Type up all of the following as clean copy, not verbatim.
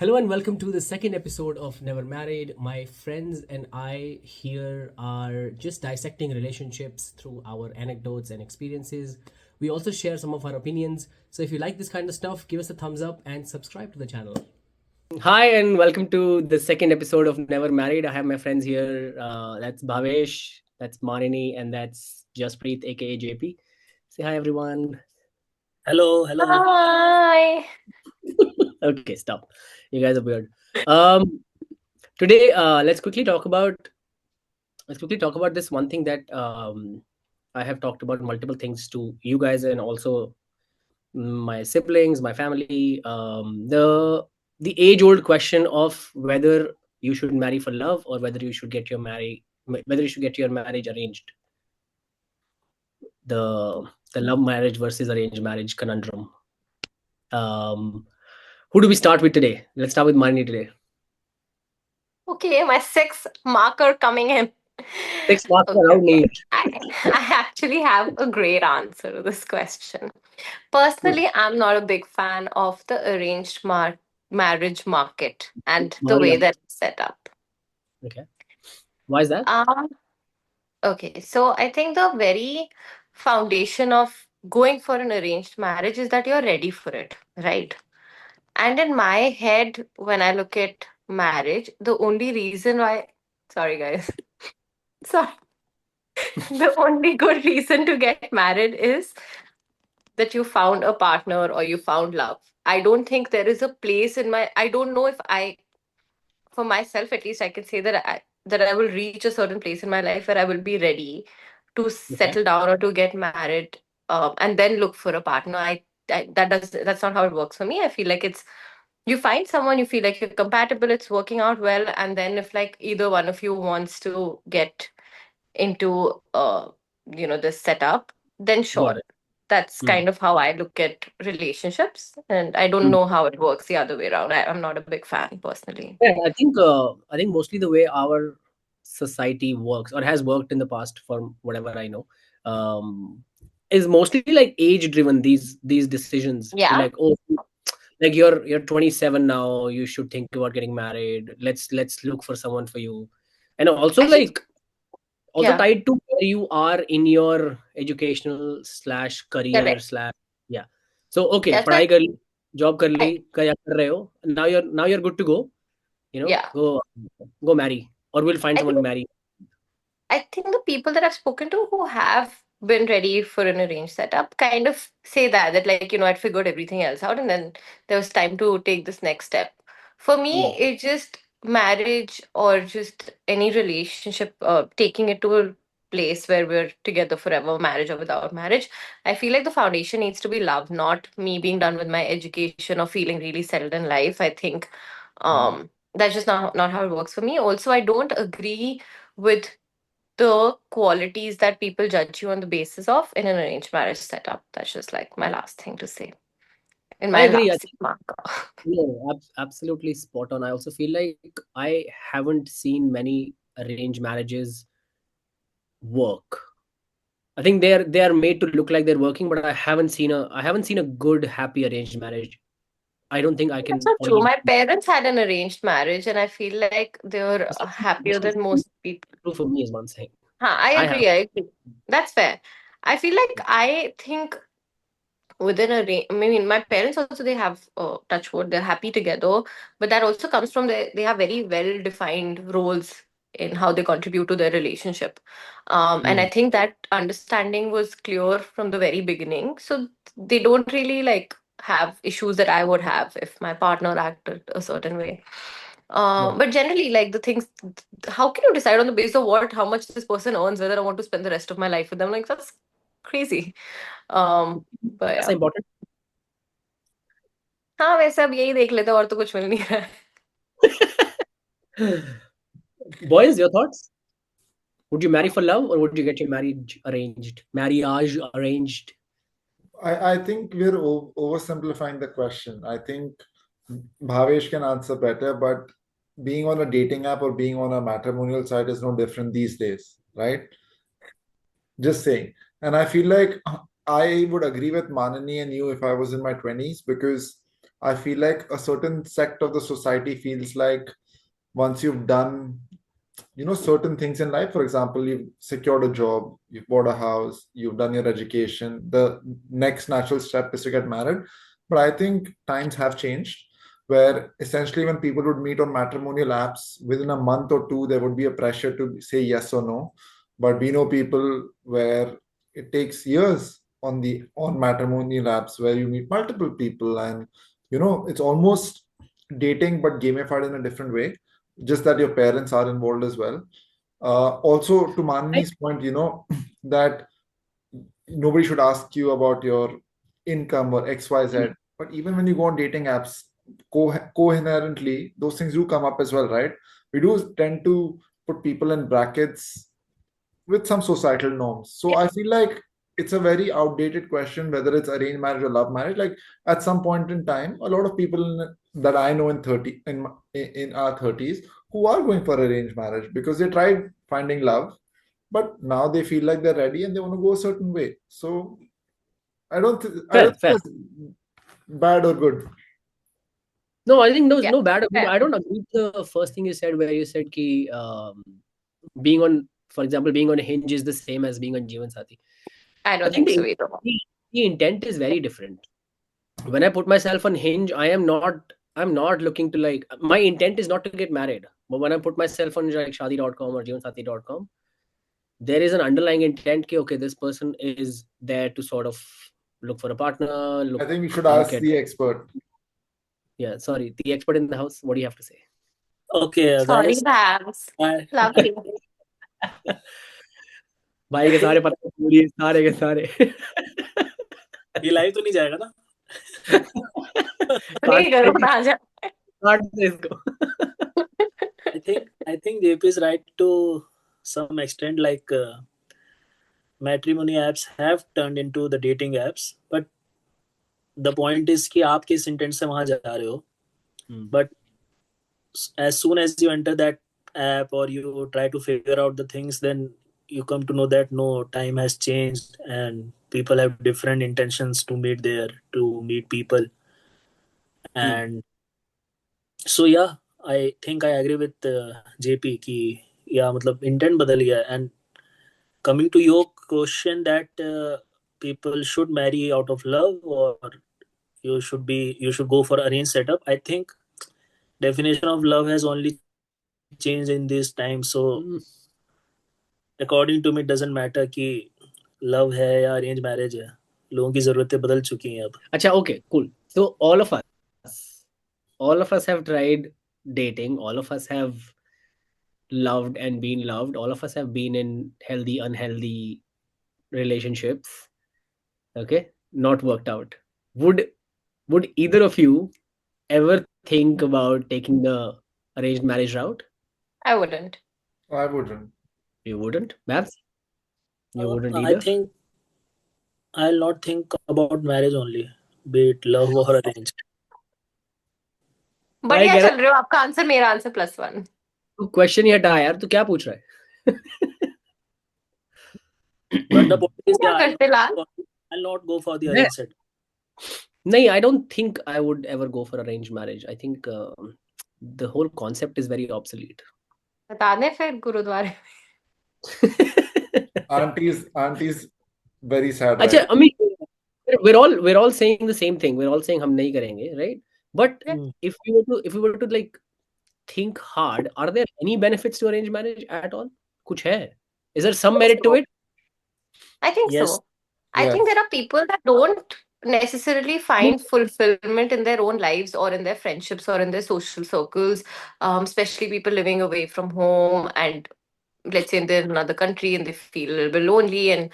Hello and welcome to the second episode of Never Married. My friends and I here are just dissecting relationships through our anecdotes and experiences. We also share some of our opinions. So if you like this kind of stuff, give us a thumbs up and subscribe to the channel. Hi and welcome to the second episode of Never Married. I have my friends here. That's Bhavesh, that's Manini, and that's Jaspreet, aka JP. Say hi, everyone. Hello. Hi. Okay, stop. You guys are weird. Um, Today, let's quickly talk about this one thing that I have talked about multiple things to you guys and also my siblings, my family. The age-old question of whether you should marry for love or whether you should get your marriage arranged. The love marriage versus arranged marriage conundrum. Um, who do we start with today? Let's start with Mani today. Okay, my sixth marker coming in. 6 marks Okay, around me. I actually have a great answer to this question. Good. Personally, I'm not a big fan of the marriage market and the Mani, way that it's set up. okay. Why is that? Um, okay, so I think the very foundation of going for an arranged marriage is that you're ready for it, right? And in my head, when I look at marriage, the only reason why, sorry guys, sorry, the only good reason to get married is that you found a partner or you found love. I don't think there is a place in my, I don't know if I, for myself at least, I can say that I will reach a certain place in my life where I will be ready to Okay. settle down or to get married, and then look for a partner. That's not how it works for me. I feel like it's you find someone you feel like you're compatible, it's working out well, and then if like either one of you wants to get into this setup, then Got sure. it. That's Mm. kind of how I look at relationships, and I don't Mm. know how it works the other way around. I'm not a big fan personally. Yeah, I think mostly the way our society works or has worked in the past, from whatever I know, um, is mostly like age driven. These decisions, Yeah. like, oh, like you're 27 now, you should think about getting married. Let's look for someone for you, and also I think, like also yeah, tied to where you are in your educational slash career correct. slash, yeah. So okay, Yeah, so पढ़ाई कर ली, job कर ली, I, क्या कर रहे हो, now you're good to go, yeah, go marry, or we'll find I someone to think marry. I think the people that I've spoken to who have been ready for an arranged setup kind of say that like I'd figured everything else out, and then there was time to take this next step. For me, Mm. it's just marriage or just any relationship, taking it to a place where we're together forever, marriage or without marriage. I feel like the foundation needs to be love, not me being done with my education or feeling really settled in life. I think Mm. that's just not how it works for me. Also, I don't agree with the qualities that people judge you on the basis of in an arranged marriage setup. That's just like my last thing to say in I my agree. I last think, marker. no, absolutely spot on. I also feel like I haven't seen many arranged marriages work. I think they are made to look like they're working, but I haven't seen a good happy arranged marriage. I don't think I That's can not true. point. My parents had an arranged marriage, and I feel like they're That's not happier that's not than most people. true for me, is one thing. Huh, I I have. agree. I agree. That's fair. I think within a range, I mean, my parents also, they have, touch wood, they're happy together, but that also comes from they have very well defined roles in how they contribute to their relationship. And I Mm. think that understanding was clear from the very beginning, so they don't really like have issues that I would have if my partner acted a certain way. Got it. But generally, like the things, how can you decide on the basis of how much this person earns, whether I want to spend the rest of my life with them? Like, that's crazy. But That's yeah. important. हाँ, वैसे अब यही देख लेते हैं, और तो कुछ मिल नहीं रहा है। Boys, your thoughts? Would you marry for love or would you get your marriage arranged? Marriage arranged. I think we're oversimplifying the question. I think Bhavesh can answer better, but being on a dating app or being on a matrimonial site is no different these days, right? Just saying. And I feel like I would agree with Manani and you if I was in my 20s, because I feel like a certain sect of the society feels like once you've done, certain things in life, for example, you've secured a job, you've bought a house, you've done your education, the next natural step is to get married. But I think times have changed, where essentially when people would meet on matrimonial apps, within a month or two there would be a pressure to say yes or no. But we know people where it takes years on matrimonial apps, where you meet multiple people, and it's almost dating but gamified in a different way, just that your parents are involved as well. Also, to I, Manini's point, that nobody should ask you about your income or XYZ. But even when you go on dating apps, coherently, those things do come up as well, right? We do tend to put people in brackets with some societal norms. So Yeah. I feel like it's a very outdated question whether it's arranged marriage or love marriage. Like at some point in time, a lot of people that I know in our 30s who are going for arranged marriage because they tried finding love, but now they feel like they're ready and they want to go a certain way. So I don't fair, think fair. it's bad or good. No, I think Yeah. no bad or good. Fair. I don't agree with the first thing you said, where you said ki, being on, for example, being on a Hinge is the same as being on Jeevan Sathi. I I don't think think so either. the intent is very different. When I put myself on Hinge, I'm not looking to, like, my intent is not to get married. But when I put myself on like shadi.com or jeevansathi.com, there is an underlying intent ki, okay, this person is there to sort of look for a partner, I think we should look ask at, the expert. yeah, sorry, the expert in the house. What do you have to say? Okay, Sorry, guys. Babs. I, Love I you. भाई के सारे think पता पूरी सारे के सारे ये live तो नहीं जाएगा ना? काट नहीं करो ना जा. काट दे इसको I think JP is right to some extent. Like matrimony apps have turned into the dating apps, but the point is कि आप किस intent से वहां जा रहे हो. But as soon as you enter that app or you try to figure out the things, then you come to know that no, time has changed and people have different intentions to meet people. And so yeah, I think I agree with JP कि yeah, मतलब intent बदल गया. And coming to your question that people should marry out of love or you should go for arranged setup. I think definition of love has only changed in this time. So according to me, it doesn't matter कि love है या arranged marriage है. लोगों की जरूरतें बदल चुकी हैं अब. अच्छा, okay, cool. So all of us have tried dating, all of us have loved and been loved, all of us have been in healthy, unhealthy relationships, okay, not worked out. Would either of you ever think about taking the arranged marriage route? I wouldn't. I wouldn't. You wouldn't, Babs? You wouldn't I either? think I'll not think about marriage only, be it love or arranged. बढ़िया कह चल रहे हो. आपका answer मेरा answer +1. तू question ही हटा यार, तू क्या पूछ रहा है But the point is, क्या yeah, करते लाल? I'll not go for the Yeah. arranged setup. नहीं, I don't think I would ever go for arranged marriage. I think the whole concept is very obsolete. बता दें फिर गुरुद्वारे. Auntie's very sad अच्छा, right I mean, we're all saying the same thing. We're all saying हम नहीं करेंगे, right? But if we were to like think hard, are there any benefits to arranged marriage at all? कुछ है? Is there some merit to it? I think Yes. so. I think there are people that don't necessarily find fulfillment in their own lives or in their friendships or in their social circles, especially people living away from home and let's say they're in another country and they feel a little bit lonely and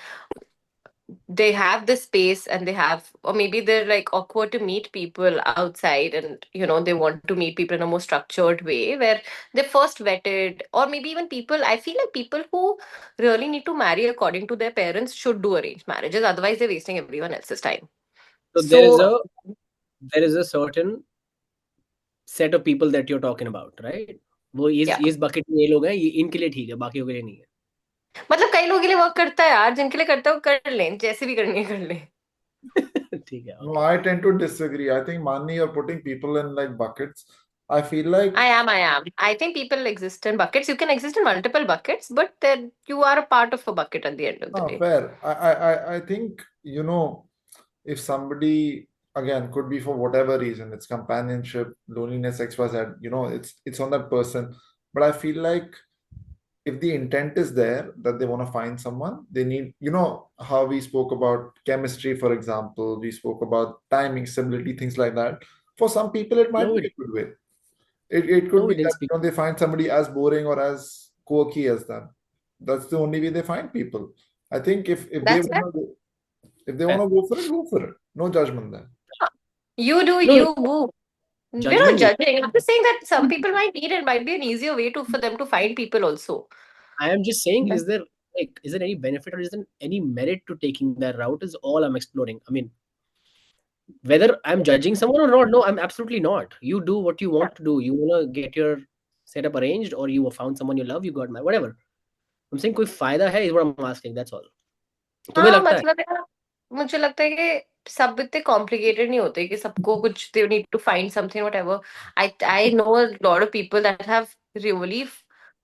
they have this space and they have, or maybe they're like awkward to meet people outside and they want to meet people in a more structured way where they first vetted, or maybe even people, I feel like people who really need to marry according to their parents should do arranged marriages, otherwise they're wasting everyone else's time. So there is a certain set of people that you're talking about, right? वो इस bucket में ये लोग हैं, ये इनके लिए ठीक है, बाकियों के लिए नहीं है. मतलब कई लोगों के लिए वर्क करता है यार, जिनके लिए करता है वो कर लें, जैसे भी करनी है कर लें. ठीक है, No, okay. I tend to disagree. I think, Mani, you're putting people in like buckets. I feel like I am. I think people exist in buckets. You can exist in multiple buckets, but then you are a part of a bucket at the end of the day. fair. I think, if somebody, again, could be for whatever reason, it's companionship, loneliness, XYZ, it's on that person. But I feel like if the intent is there that they want to find someone, they need, how we spoke about chemistry, for example, we spoke about timing, stability, things like that. For some people, it might No, be a good way. It could no, we be didn't that speak. they find somebody as boring or as quirky as them. That's the only way they find people. I think if they That's it. want to if they want to go for it, go for it. No judgment there. You do No, no, you, boo. We're not judgment. judging. I'm just saying that some people might need it might be an easier way for them to find people also. I am just saying, is there any benefit or is there any merit to taking that route? Is all I'm exploring. I mean, whether I'm judging someone or not, no, I'm absolutely not. You do what you want to do. You wanna get your setup arranged, or you found someone you love, you got my whatever. I'm saying कोई फायदा है is what I'm asking. That's all. तुम्हें हाँ लगता है? मतलब यार मुझे लगता है कि सब इतने कॉम्प्लिकेटेड नहीं होते कि सबको कुछ they need to find something whatever I know a lot of people that have really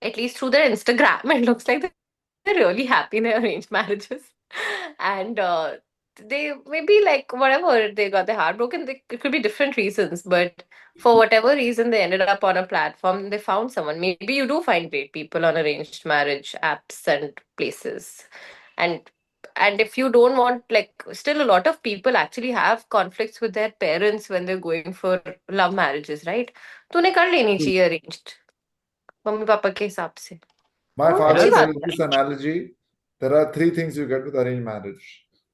at least through their Instagram it looks like they're really happy in their arranged marriages and they maybe like whatever they got their heart broken it could be different reasons but for whatever reason they ended up on a platform they found someone maybe you do find great people on arranged marriage apps and places and if you don't want like still a lot of people actually have conflicts with their parents when they're going for love marriages right तूने कर लेनी चाहिए arranged mummy papa के हिसाब से My वो father अच्छी Yes. बात tells this analogy. There are three things you get with arranged marriage.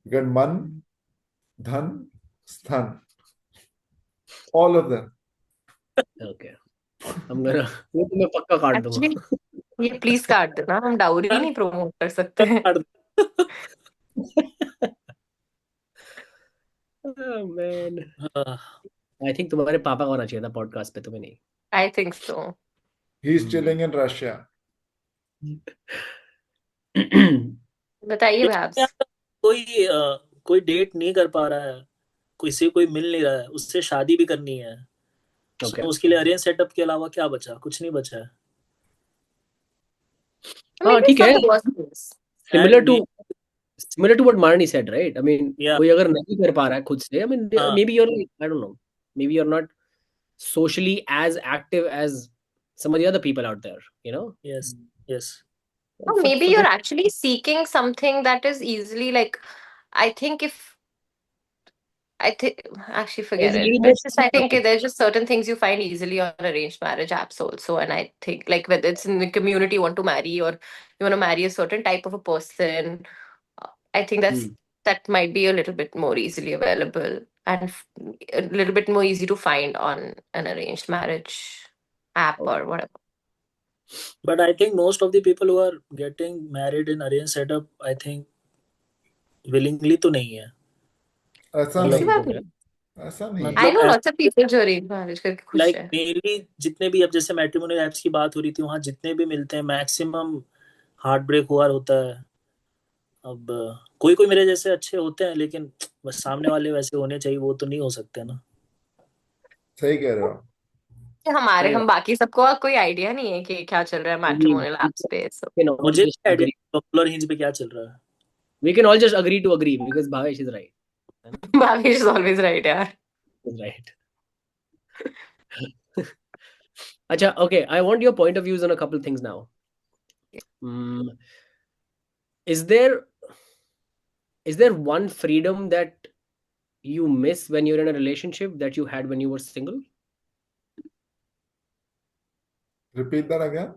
You get man, dhan, sthan. All of them. Okay. I'm gonna वो तो मैं पक्का काट है दूंगा. एक्चुअली ये प्लीज काट देना हम डाउरी नहीं प्रमोट कर सकते हैं Oh, man. हाँ, I think तुम्हारे पापा का होना चाहिए था पॉडकास्ट पे, तुम्हें नहीं. I think so He's chilling in Russia. बताइए यार, भैब्स कोई डेट नहीं कर पा रहा है, कोई मिल नहीं रहा है, उससे शादी भी करनी है, Okay. तो उसके लिए अरेंज सेटअप के अलावा क्या बचा? कुछ नहीं बचा है. हाँ maybe it's ठीक not है. the worst place Similar And to me, similar to what Manini said, right? I mean, yeah, कोई अगर नहीं कर पा रहा है खुद से, I mean, हाँ, maybe you're like, I don't know, maybe you're not socially as active as some of the other people out there, you know? yes. or For, maybe for you're those, actually seeking something that is easily like I think if I think actually there's forget a it. little more It's just I think freedom. there's just certain things you find easily on arranged marriage apps also, and I think like whether it's in the community you want to marry or you want to marry a certain type of a person, I think Hmm. that might be a little bit more easily available and a little bit more easy to find on an arranged marriage app Okay. or whatever. But I think most of the people who are getting married in arranged setup, I think willingly तो नहीं है. ऐसा ऐसी नहीं. बात Okay. नहीं ऐसा नहीं. I मतलब know lots of people जो arranged marriage करके खुश लाइक है मेनली जितने भी, अब जैसे मैट्रिमोनियल एप्स की बात हो रही थी, वहाँ जितने भी मिलते हैं मैक्सिमम हार्ट ब्रेक हुआ होता है. अब कोई कोई मेरे जैसे अच्छे होते हैं, लेकिन बस सामने वाले वैसे होने चाहिए, वो तो नहीं हो सकते ना. सही कह रहे हो. कि हमारे सही हम बाकी सबको कोई आइडिया नहीं है कि क्या चल रहा है We, मैट्रिमोनियल we एप्स पे so can all मुझे just idea agree. Popular hinge पे क्या चल रहा है. We can all just agree to agree because Bhavesh is right. है ना? Bhavesh is always right यार Is right. Acha, okay. I want your point of views on a couple things now. Mm, is there one freedom that you miss when you're in a relationship that you had when you were single? Repeat that again.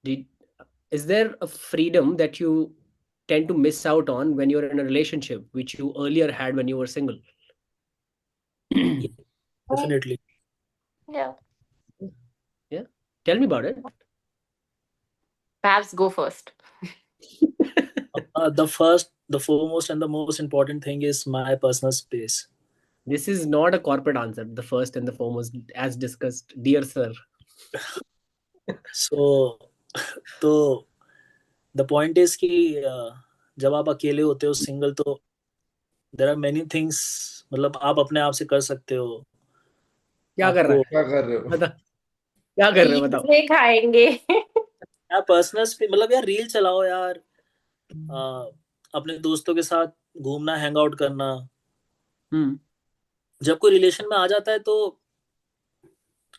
Did, is there a freedom that you tend to miss out on when you're in a relationship which you earlier had when you were single? Definitely. yeah Yeah. Tell me about it. perhaps go first The foremost and the most important thing is my personal space. This is not a corporate answer. The first and the foremost, as discussed, dear sir. So, तो the point is कि जब आप अकेले होते हो single, तो there are many things, मतलब आप अपने आप से कर सकते हो. क्या कर रहा आपको है क्या कर रहे हो? बता, क्या कर रहे हो बताओ. ये खाएंगे. यार पर्सनल स्पेस, मतलब यार रील चलाओ यार, अपने दोस्तों के साथ घूमना, हैंग आउट करना. हम्म. जब कोई रिलेशन में आ जाता है तो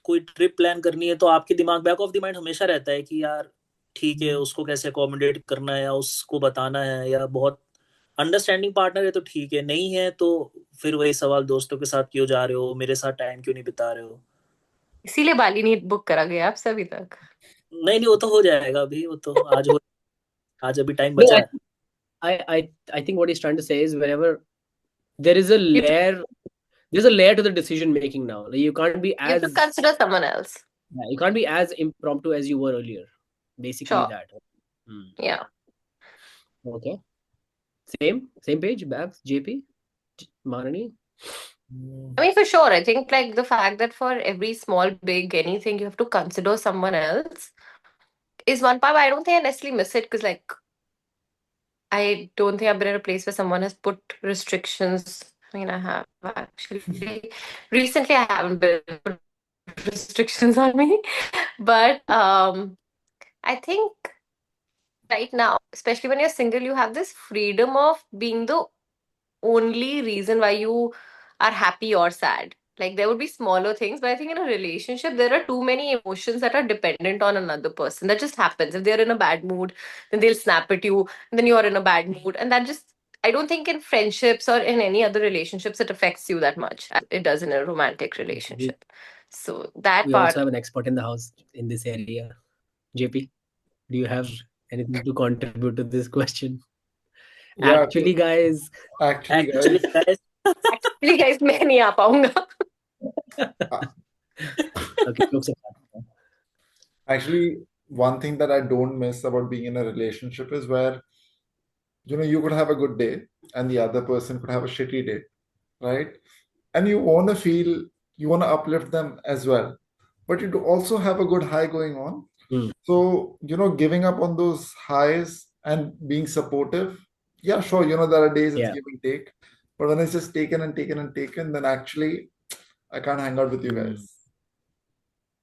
कोई ट्रिप प्लान करनी है तो आपके दिमाग, बैक ऑफ द माइंड हमेशा रहता है कि यार ठीक है, उसको कैसे अकोमोडेट करना है या उसको बताना है, या बहुत अंडरस्टैंडिंग पार्टनर है तो ठीक है, नहीं है तो फिर वही सवाल, दोस्तों के साथ क्यों जा रहे हो, मेरे साथ टाइम क्यों नहीं बिता रहे हो. इसीलिए बाली नहीं बुक करा गया आप सभी तक. नहीं नहीं, वो तो हो जाएगा अभी, वो तो आज अभी टाइम No, बचा है. I think what he's trying to say is whenever there is a You have to, layer, there's a layer to the decision making now. Like you can't be you have to as consider someone else. you can't be as impromptu as you were earlier. Basically Sure. that. Hmm. Yeah. Okay. Same page. Babs, JP, Manini. I mean, for sure. I think like the fact that for every small, big, anything, you have to consider someone else is one part. But I don't think I necessarily miss it because like I don't think I've been in a place where someone has put restrictions. I mean, I have actually. Recently, I haven't been put restrictions on me, but I think right now, especially when you're single, you have this freedom of being the only reason why you are happy or sad. Like there would be smaller things, but I think in a relationship, there are too many emotions that are dependent on another person. That just happens. If they're in a bad mood, then they'll snap at you, and then you're in a bad mood. And that just, I don't think in friendships or in any other relationships, it affects you that much as it does in a romantic relationship. So that We part, also have an expert in the house in this area. JP, do you have anything to contribute to this question? Yeah, Actually, guys. actually, Actually guys, guys, actually, guys, मैं नहीं आ पाऊंगा. Okay, jokes apart. actually, one thing that I don't miss about being in a relationship is where, you could have a good day and the other person could have a shitty day, right? And you want to feel, you want to uplift them as well, but you do also have a good high going on. Hmm. So, giving up on those highs and being supportive, yeah, sure, there are days it's Yeah. give and take, but when it's just taken and taken and taken, then actually I can't hang out with you guys.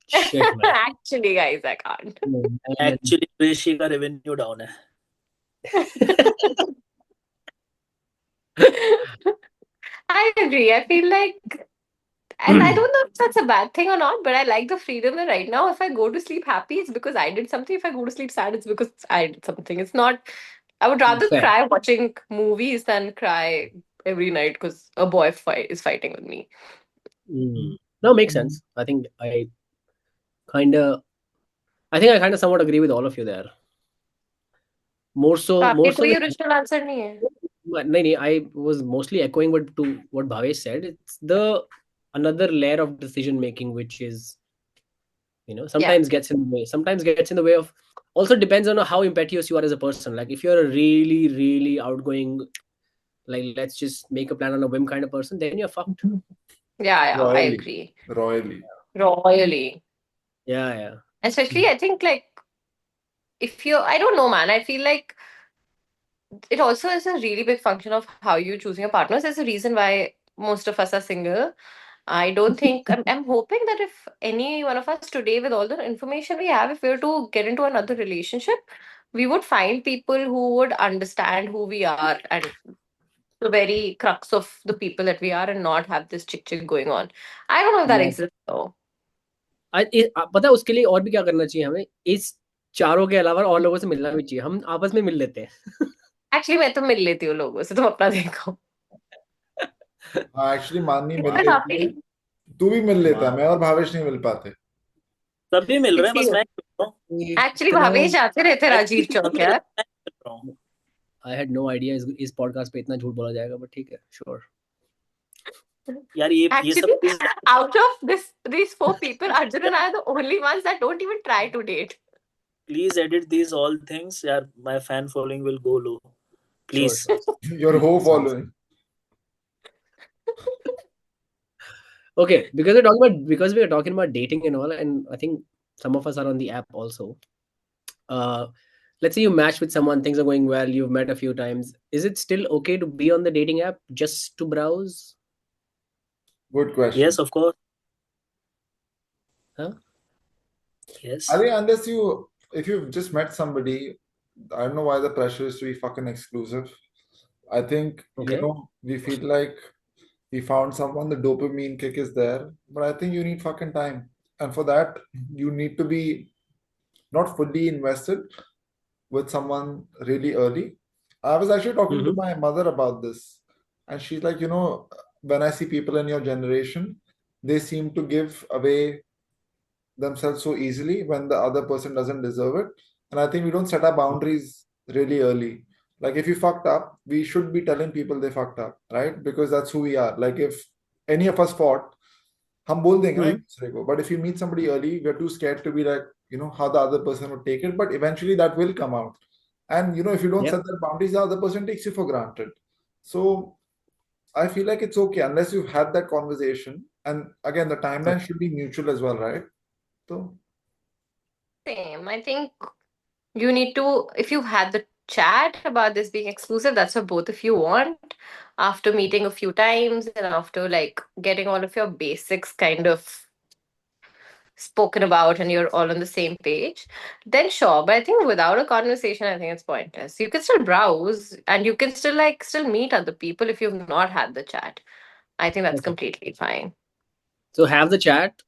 Shit, man. Actually, guys, I can't. Actually कृषि का revenue down है. I agree. I feel like, and I don't know if that's a bad thing or not, but I like the freedom that right now, if I go to sleep happy, it's because I did something. If I go to sleep sad, it's because I did something. It's not, I would rather Fair. cry watching movies than cry every night because a boy is fighting with me. No, makes sense. I think I kind of somewhat agree with all of you there. More तो so आपके कोई than original answer नहीं है. नहीं, I was mostly echoing what Bhavesh said. It's the another layer of decision making which is sometimes gets in the way. Sometimes gets in the way of. Also depends on how impetuous you are as a person. Like if you're a really really outgoing, like let's just make a plan on a whim kind of person, then you're fucked. Yeah, I Royally. agree. Royally. Yeah. Especially, I think like if you're, I don't know, man. I feel like it also is a really big function of how you choosing your partners. There's a reason why most of us are single. I don't think I'm hoping that if any one of us today, with all the information we have, if we were to get into another relationship, we would find people who would understand who we are and the very crux of the people that we are, and not have this chick chick going on. I don't know if that Yeah. exists though. पता है उसके लिए और भी क्या करना चाहिए हमें, इस चारों के अलावा और लोगों से मिलना भी चाहिए, हम आपस में मिल लेते हैं. Actually, मैं तो मिल लेती हूँ लोगों से, तुम अपना देखो. हाँ, एक्चुअली माननी मिल मैं लेती है, काफी तू भी मिल लेता है, मैं और भावेश नहीं मिल पाते. सभी मिल रहे हैं, बस मैं कर रहा हूँ. एक्चुअली भावेश जाते रहते राजीव चौक यार. I had no idea इस पॉडकास्ट पे इतना झूठ बोला जाएगा, बट ठीक है, श्योर. यार ये सब Actually, out of these four people, Arjun and I are the only ones that don't even try to date. Please edit these all things. यार, my fan following will go low. Please. Sure. Your whole following. Okay, because we are talking about dating and all, and I think some of us are on the app also. let's say you match with someone, things are going well, you've met a few times. Is it still okay to be on the dating app just to browse? Good question. Yes, of course. Huh? Yes. I think if you've just met somebody, I don't know why the pressure is to be fucking exclusive. I think, Okay. we feel like we found someone, the dopamine kick is there, but I think you need fucking time. And for that, you need to be not fully invested with someone really early. I was actually talking to Mhm. my mother about this, and she's like, when I see people in your generation, they seem to give away themselves so easily when the other person doesn't deserve it. And I think we don't set our boundaries really early. Like if you fucked up, we should be telling people they fucked up, right? Because that's who we are. Like if any of us fought, हम बोल देंगे ना एक Mhm. दूसरे को. But if you meet somebody early, we're too scared to be like, how the other person would take it. But eventually that will come out. And if you don't Yep. set that boundaries, the other person takes you for granted. So I feel like it's okay unless you've had that conversation. And again, the timeline should be mutual as well, right? So Same. I think you need to, if you've had the chat about this being exclusive, that's what both of you want. After meeting a few times and after like getting all of your basics kind of spoken about and you're all on the same page, then sure. But I think without a conversation, I think it's pointless. You can still browse and you can still meet other people if you've not had the chat. I think that's Okay. completely fine. So have the chat,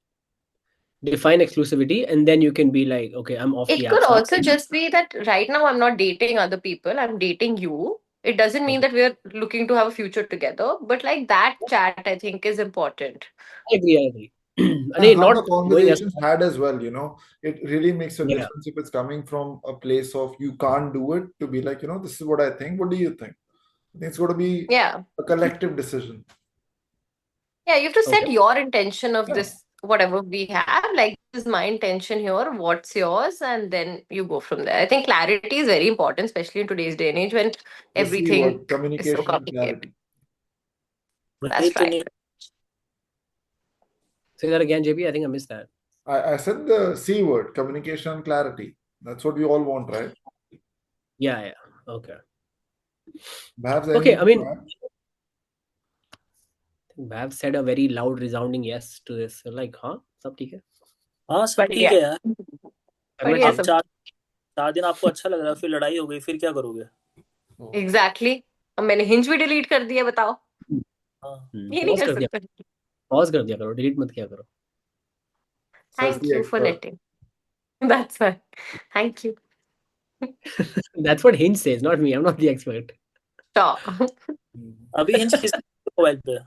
define exclusivity, and then you can be like, okay, I'm off the It could apps now. also just be that right now I'm not dating other people, I'm dating you. It doesn't mean that we're looking to have a future together, but like that chat, I think, is important. I agree. I agree. and Again, have the not going as conversations had as well, it really makes a yeah. difference if it's coming from a place of you can't do it to be like, this is what I think. What do you think? I think it's got to be Yeah. a collective decision. Yeah, you have to Okay. set your intention of Yeah. this, whatever we have. Like, this is my intention here, what's yours? And then you go from there. I think clarity is very important, especially in today's day and age when The C everything word, is so communication and complicated. clarity. That's वही तो right. नहीं. Say that again, JP. I think I missed that. I said the C word, communication and clarity. That's what we all want, right? Yeah. Yeah. Okay. Perhaps Okay. I anything mean, to add? Bhav said a very loud, resounding yes to this. So like, huh? सब ठीक है? हाँ सब But ठीक yeah, है यार. करना but yes, चाहिए. आप 4 दिन आपको अच्छा लग रहा है, फिर लड़ाई हो गई, फिर क्या करोगे? exactly. अब मैंने हिंज भी डिलीट कर दिया, बताओ. हाँ. ये नहीं Pause कर कर दिया. सकते. Pause कर दिया करो. Delete मत किया करो. Says Thank the you for expert. letting. That's fine. Thank you. That's what Hinge says, not me. I'm not the expert. Sure. अभी हिंज किस मोबाइल पे?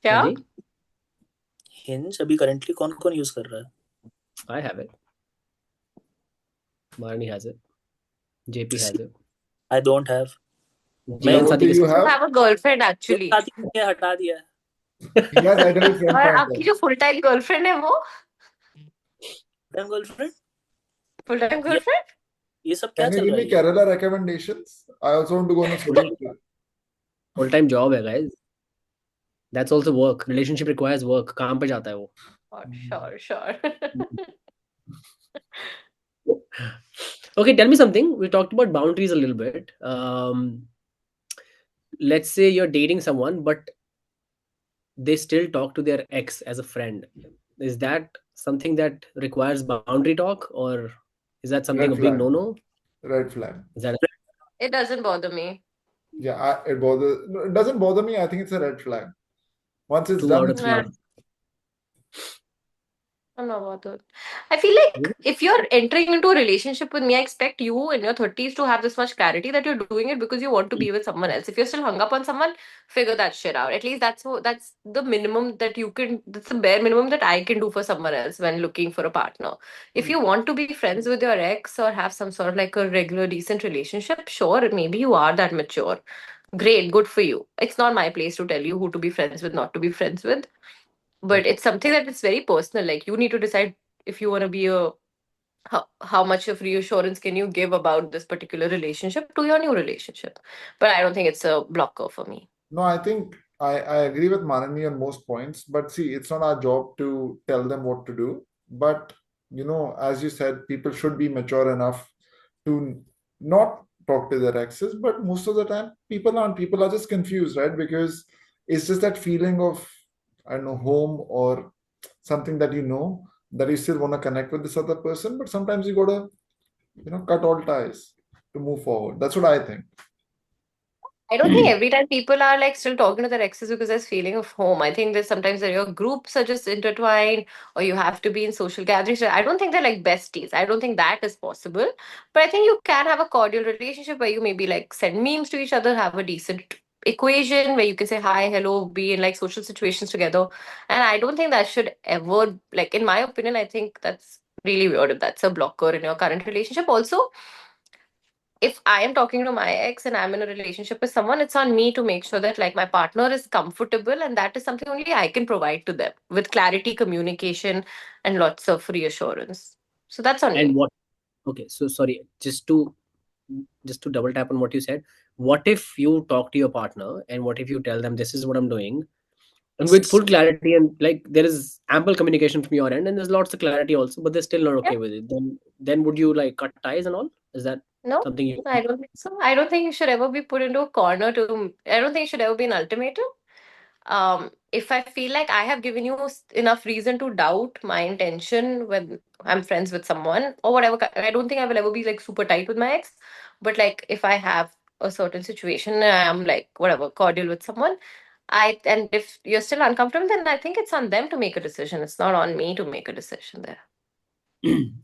क्या? हाँ जी. हिंज अभी करंटली कौन-कौन यूज कर रहा है? I have it. Manini has it. JP has it. I don't have. जीवन What साथी do के you You have? have a girlfriend actually. साथी ने हटा दिया है. He has adult friend और finder. आपकी जो फुल टाइम गर्लफ्रेंड है वो time girlfriend? Full time girlfriend ये सब क्या Can you चल give रहा me है? Kerala recommendations? I also want to go on a solo trip. Full-time job है guys. That's also work. Relationship requires work. काम पे जाता है वो. sure. Okay, tell me something. We talked about boundaries a little bit. Let's say you're dating someone, but they still talk to their ex as a friend. Is that something that requires boundary talk, or is that something Red a big flag. no-no? Red flag. Is that It doesn't bother me. Yeah, it doesn't bother me. I think it's a red flag. Once it's 2 done, out of it's 3? Nah, done. I'm not bothered. I feel like if you're entering into a relationship with me, I expect you in your 30s to have this much clarity that you're doing it because you want to be with someone else. If you're still hung up on someone, figure that shit out. At least that's the minimum that you can, that's the bare minimum that I can do for someone else when looking for a partner. If you want to be friends with your ex or have some sort of like a regular decent relationship, sure, maybe you are that mature. Great, good for you. It's not my place to tell you who to be friends with, not to be friends with. But it's something that it's very personal. Like you need to decide if you want to be how much of reassurance can you give about this particular relationship to your new relationship. But I don't think it's a blocker for me. No, I think I agree with Manani on most points, but see, it's not our job to tell them what to do. But as you said, people should be mature enough to not talk to their exes, but most of the time people aren't. People are just confused, right? Because it's just that feeling of, I don't know, home or something that that you still want to connect with this other person, but sometimes you gotta, cut all ties to move forward. That's what I think. I don't think every time people are like still talking to their exes because there's feeling of home. I think there's sometimes that your groups are just intertwined or you have to be in social gatherings. I don't think they're like besties. I don't think that is possible. But I think you can have a cordial relationship where you maybe like send memes to each other, have a decent equation where you can say hi, hello, be in like social situations together. And I don't think that should ever, like, in my opinion, I think that's really weird if that's a blocker in your current relationship. Also, if I am talking to my ex and I'm in a relationship with someone, it's on me to make sure that like my partner is comfortable, and that is something only I can provide to them with clarity, communication, and lots of reassurance. So that's on And me. what? Okay, so sorry, just to double tap on what you said. What if you talk to your partner, and what if you tell them this is what I'm doing, and with full clarity, and like there is ample communication from your end, and there's lots of clarity also, but they're still not Yeah. okay with it? Then would you like cut ties and all? Is that No, something you? I don't think so. I don't think you should ever be put into a corner to, I don't think it should ever be an ultimatum. If I feel like I have given you enough reason to doubt my intention when I'm friends with someone or whatever, I don't think I will ever be like super tight with my ex. But like if I have a certain situation, I'm like whatever cordial with someone. And if you're still uncomfortable, then I think it's on them to make a decision. It's not on me to make a decision there.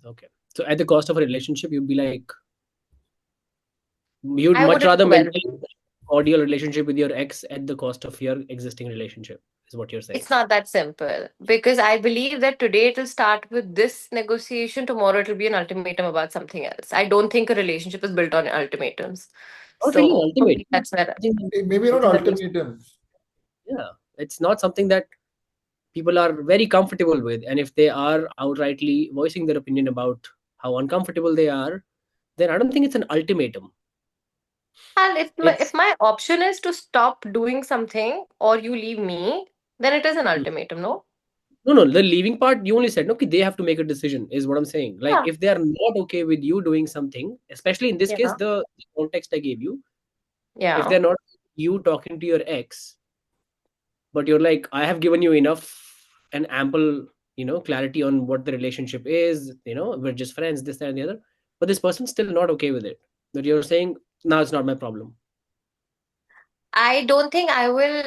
Okay, so at the cost of a relationship, you'd be like, you'd I much wouldn't rather well. maintain a cordial relationship with your ex at the cost of your existing relationship, is what you're saying. It's not that simple because I believe that today it'll start with this negotiation, tomorrow it'll be an ultimatum about something else. I don't think a relationship is built on ultimatums. Not really So for ultimate. me, that's where I think Maybe not something that makes, ultimatum. yeah, it's not something that people are very comfortable with, and if they are outrightly voicing their opinion about how uncomfortable they are, then I don't think it's an ultimatum. and if It's my option is to stop doing something or you leave me, then it is an Hmm. ultimatum, no? No, the leaving part you only said, okay, they have to make a decision, is what I'm saying. Like Yeah. if they are not okay with you doing something, especially in this case, Yeah. the context I gave you, if Yeah. they're not you talking to your ex, but you're like, I have given you enough and ample, clarity on what the relationship is, we're just friends, this, that, and the other, but this person's still not okay with it, but you're saying, no, it's not my problem. I don't think I will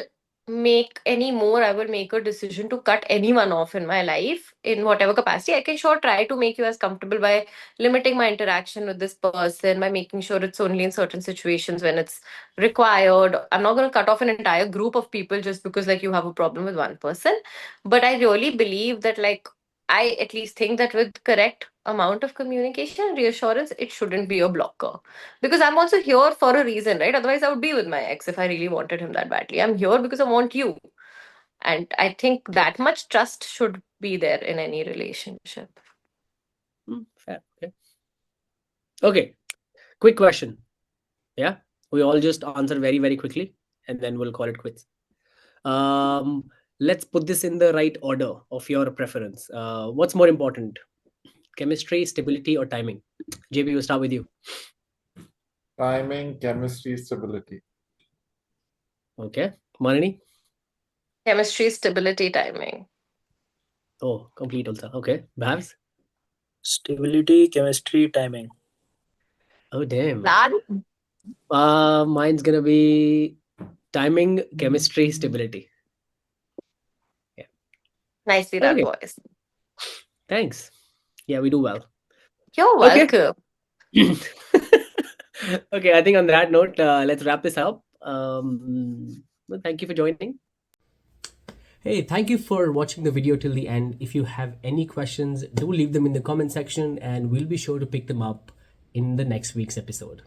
make any more. I will make a decision to cut anyone off in my life in whatever capacity. I can sure try to make you as comfortable by limiting my interaction with this person, by making sure it's only in certain situations when it's required. I'm not going to cut off an entire group of people just because like you have a problem with one person. But I really believe that like I at least think that with correct amount of communication and reassurance, it shouldn't be a blocker. Because I'm also here for a reason, right? Otherwise, I would be with my ex if I really wanted him that badly. I'm here because I want you. And I think that much trust should be there in any relationship. Fair. Okay, quick question. Yeah, we all just answer very, very quickly, and then we'll call it quits. um let's put this in the right order of your preference. What's more important, chemistry, stability, or timing? JB, we'll start with you. Timing, chemistry, stability. Okay, Manini. Chemistry, stability, timing. Oh, complete also. Okay, Bhavs. Stability, chemistry, timing. Oh, damn. Lad? Mine's gonna be timing, chemistry, stability. Yeah. Nicely done, Okay, boys. thanks. Yeah, we do well. You're Okay. welcome. Okay, I think on that note, let's wrap this up. Well, thank you for joining. Hey, thank you for watching the video till the end. If you have any questions, do leave them in the comment section, and we'll be sure to pick them up in the next week's episode.